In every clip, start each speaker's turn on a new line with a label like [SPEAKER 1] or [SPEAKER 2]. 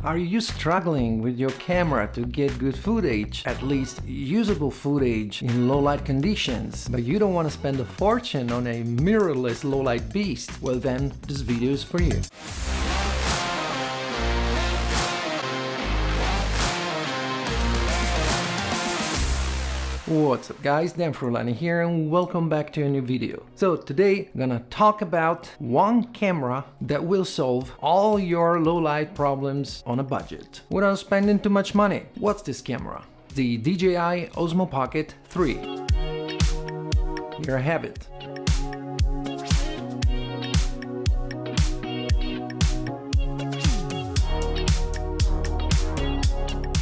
[SPEAKER 1] Are you struggling with your camera to get good footage, at least usable footage in low light conditions, but you don't want to spend a fortune on a mirrorless low light beast? Well then, this video is for you. What's up guys, Dan Frullani here and welcome back to a new video. So today I'm gonna talk about one camera that will solve all your low light problems on a budget without spending too much money. What's this camera? The DJI OSMO Pocket 3. Here I have it.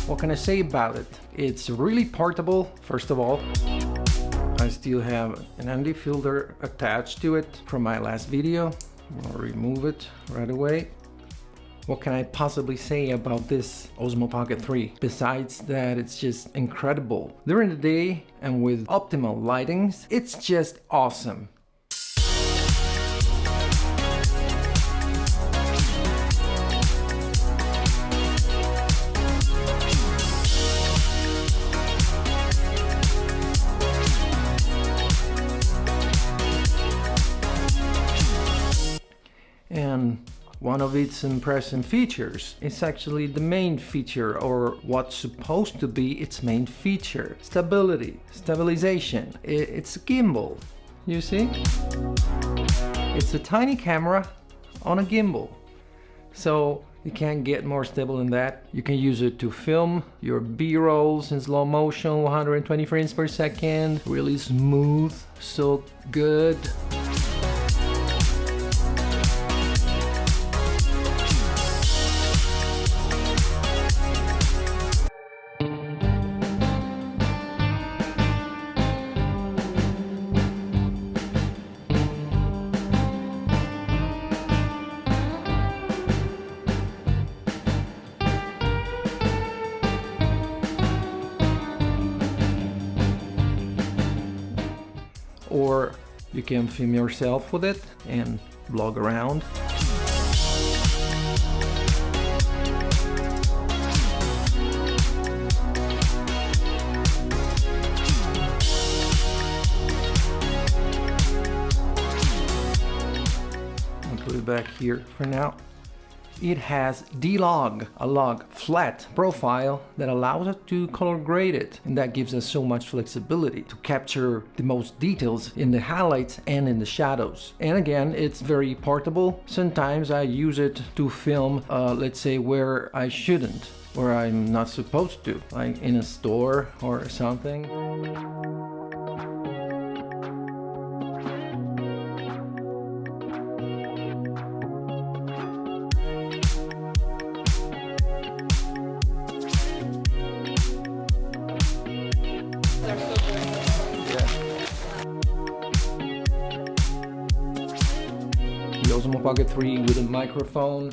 [SPEAKER 1] What can I say about it? It's really portable, first of all. I still have an ND filter attached to it from my last video. I'll remove it right away. What can I possibly say about this OSMO Pocket 3? Besides that, it's just incredible. During the day and with optimal lightings, it's just awesome. And one of its impressive features is actually the main feature, or what's supposed to be its main feature: stabilization. It's a gimbal, you see? It's a tiny camera on a gimbal. So you can't get more stable than that. You can use it to film your B-rolls in slow motion, 120 frames per second, really smooth, so good. Or you can film yourself with it and vlog around. I'll put it back here for now. It has DLOG, a log flat profile that allows us to color grade it, and that gives us so much flexibility to capture the most details in the highlights and in the shadows. And again, it's very portable. Sometimes I use it to film, let's say, where I shouldn't, where I'm not supposed to, like in a store or something. The OSMO Pocket 3 with a microphone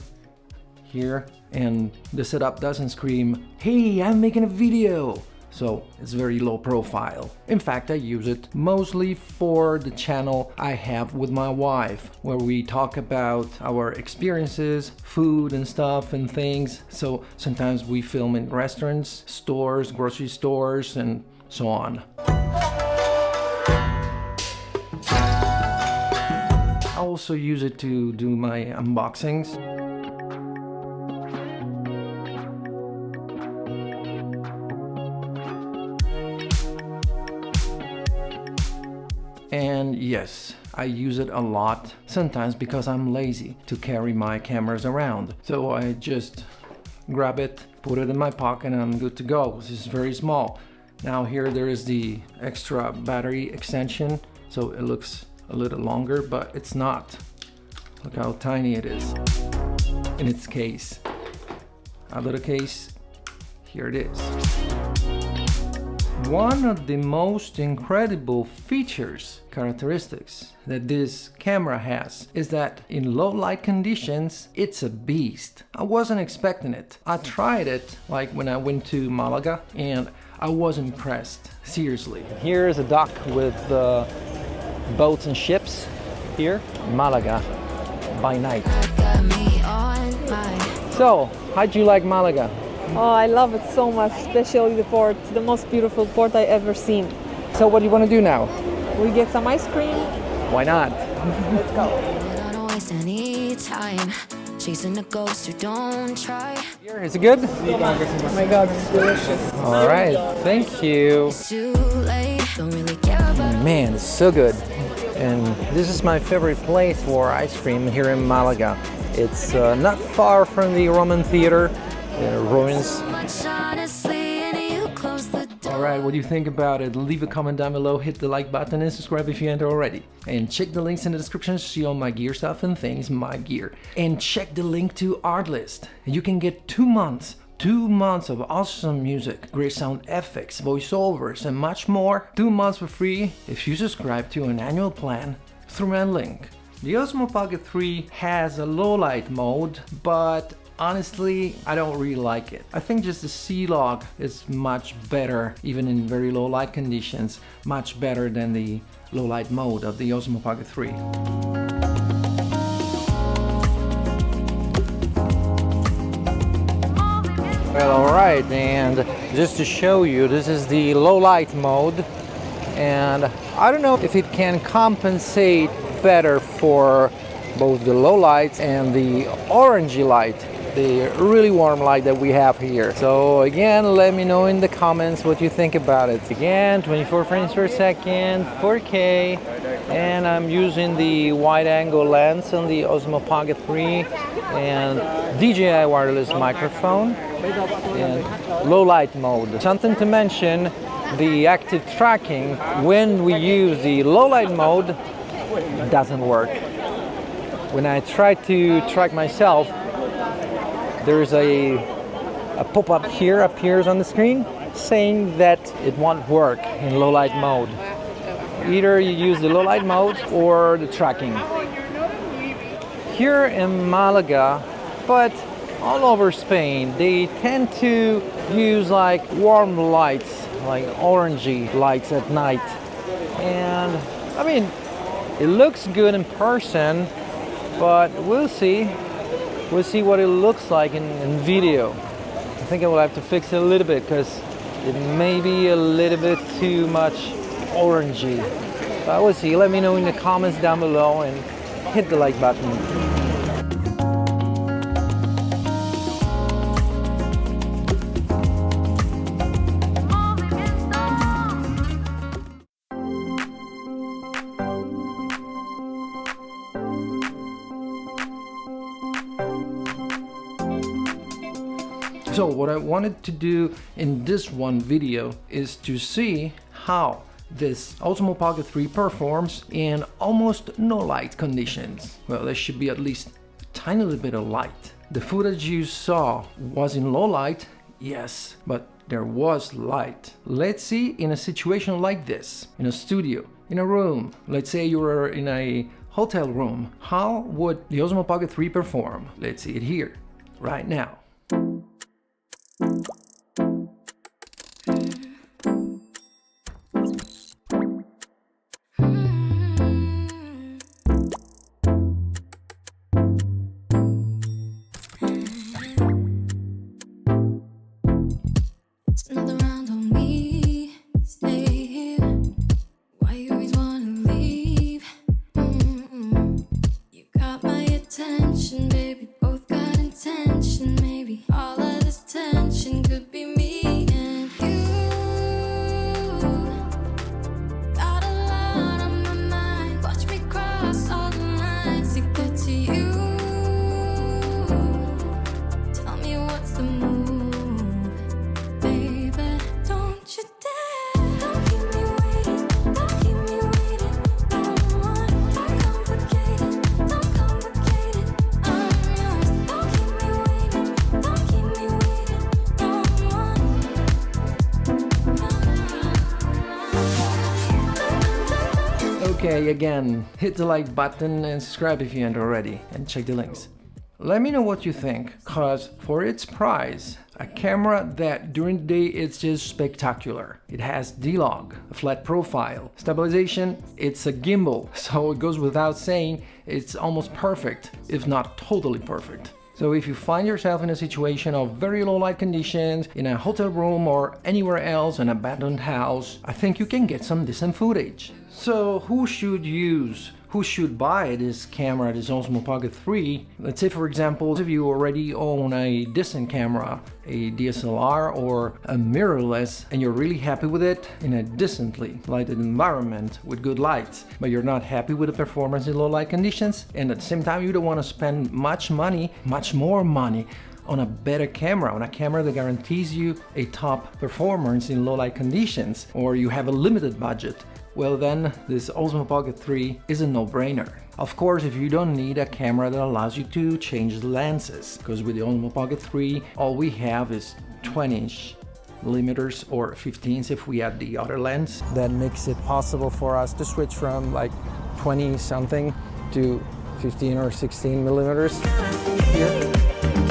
[SPEAKER 1] here, and the setup doesn't scream, "Hey, I'm making a video!" So it's very low profile. In fact, I use it mostly for the channel I have with my wife, where we talk about our experiences, food and stuff and things. So sometimes we film in restaurants, stores, grocery stores, and so on. I also use it to do my unboxings. And yes, I use it a lot, sometimes because I'm lazy to carry my cameras around. So I just grab it, put it in my pocket, and I'm good to go. This is very small. Now here there is the extra battery extension, so it looks a little longer, but it's not. Look how tiny it is in its case. A little case, here it is. One of the most incredible characteristics that this camera has is that in low light conditions, it's a beast. I wasn't expecting it. I tried it like when I went to Malaga and I was impressed, seriously. Here's a dock with boats and ships here, Malaga by night. So, how'd you like Malaga?
[SPEAKER 2] Oh, I love it so much, especially the port, the most beautiful port I ever seen.
[SPEAKER 1] So what do you want to do now?
[SPEAKER 2] We get some ice cream.
[SPEAKER 1] Why not?
[SPEAKER 2] Let's go.
[SPEAKER 3] Don't waste any time chasing a ghost who don't try.
[SPEAKER 1] Here, is it good?
[SPEAKER 2] Oh my God, it's delicious.
[SPEAKER 1] All right, thank you.
[SPEAKER 3] It's too late, don't really care about
[SPEAKER 1] Man, it's so good. And this is my favorite place for ice cream here in Malaga. It's not far from the Roman theater, the ruins.
[SPEAKER 3] much, honestly, and you close the door.
[SPEAKER 1] Alright, what do you think about it? Leave a comment down below, hit the like button and subscribe if you haven't already. And check the links in the description to see all my gear stuff and things, my gear. And check the link to Artlist. You can get 2 months. 2 months of awesome music, great sound effects, voiceovers and much more. 2 months for free if you subscribe to an annual plan through my link. The Osmo Pocket 3 has a low light mode, but honestly, I don't really like it. I think just the C-Log is much better, even in very low light conditions, much better than the low light mode of the Osmo Pocket 3. Well, alright, and just to show you, this is the low light mode, and I don't know if it can compensate better for both the low light and the orangey light, the really warm light that we have here. So again, let me know in the comments what you think about it. Again, 24 frames per second, 4K, and I'm using the wide angle lens on the Osmo Pocket 3 and DJI wireless microphone and low light mode. Something to mention, the active tracking when we use the low light mode doesn't work. When I try to track myself, there's a pop-up here appears on the screen saying that it won't work in low light mode. Either you use the low light mode or the tracking. Here in Malaga, but all over Spain, they tend to use like warm lights, like orangey lights at night. And I mean, it looks good in person, but we'll see. We'll see what it looks like in video. I think I will have to fix it a little bit because it may be a little bit too much orangey. But we'll see. Let me know in the comments down below and hit the like button. So what I wanted to do in this one video is to see how this Osmo Pocket 3 performs in almost no light conditions. Well, there should be at least a tiny little bit of light. The footage you saw was in low light, yes, but there was light. Let's see in a situation like this, in a studio, in a room, let's say you were in a hotel room, how would the Osmo Pocket 3 perform? Let's see it here, right now.
[SPEAKER 3] Another round on me, stay here. Why you always wanna leave? You got my attention, baby. Both got intention, maybe. All of this tension could be me and you. Got a lot on my mind. Watch me cross all the lines to get to you. Tell me what's the move.
[SPEAKER 1] Okay, again, hit the like button and subscribe if you haven't already, and check the links. Let me know what you think, cause for its price, a camera that during the day it's just spectacular. It has DLOG, a flat profile, stabilization, it's a gimbal, so it goes without saying, it's almost perfect, if not totally perfect. So if you find yourself in a situation of very low light conditions, in a hotel room or anywhere else, an abandoned house, I think you can get some decent footage. So who should buy this camera, this Osmo Pocket 3? Let's say, for example, if you already own a decent camera, a DSLR or a mirrorless, and you're really happy with it in a decently lighted environment with good lights, but you're not happy with the performance in low light conditions, and at the same time you don't want to spend much more money on a better camera, on a camera that guarantees you a top performance in low light conditions, or you have a limited budget, well then this Osmo Pocket 3 is a no-brainer. Of course, if you don't need a camera that allows you to change the lenses, because with the Osmo Pocket 3 all we have is 20 millimeters or 15s if we add the other lens. That makes it possible for us to switch from like 20 something to 15 or 16 millimeters here.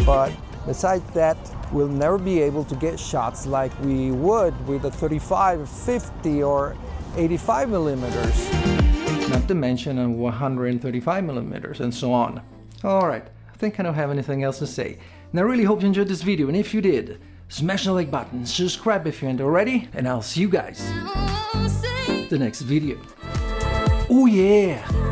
[SPEAKER 1] But besides that, we'll never be able to get shots like we would with a 35, 50 or 85 millimeters. Not to mention a 135 millimeters and so on. Alright, I think I don't have anything else to say. And I really hope you enjoyed this video, and if you did, smash the like button, subscribe if you ain't already, and I'll see you guys in the next video. Oh yeah!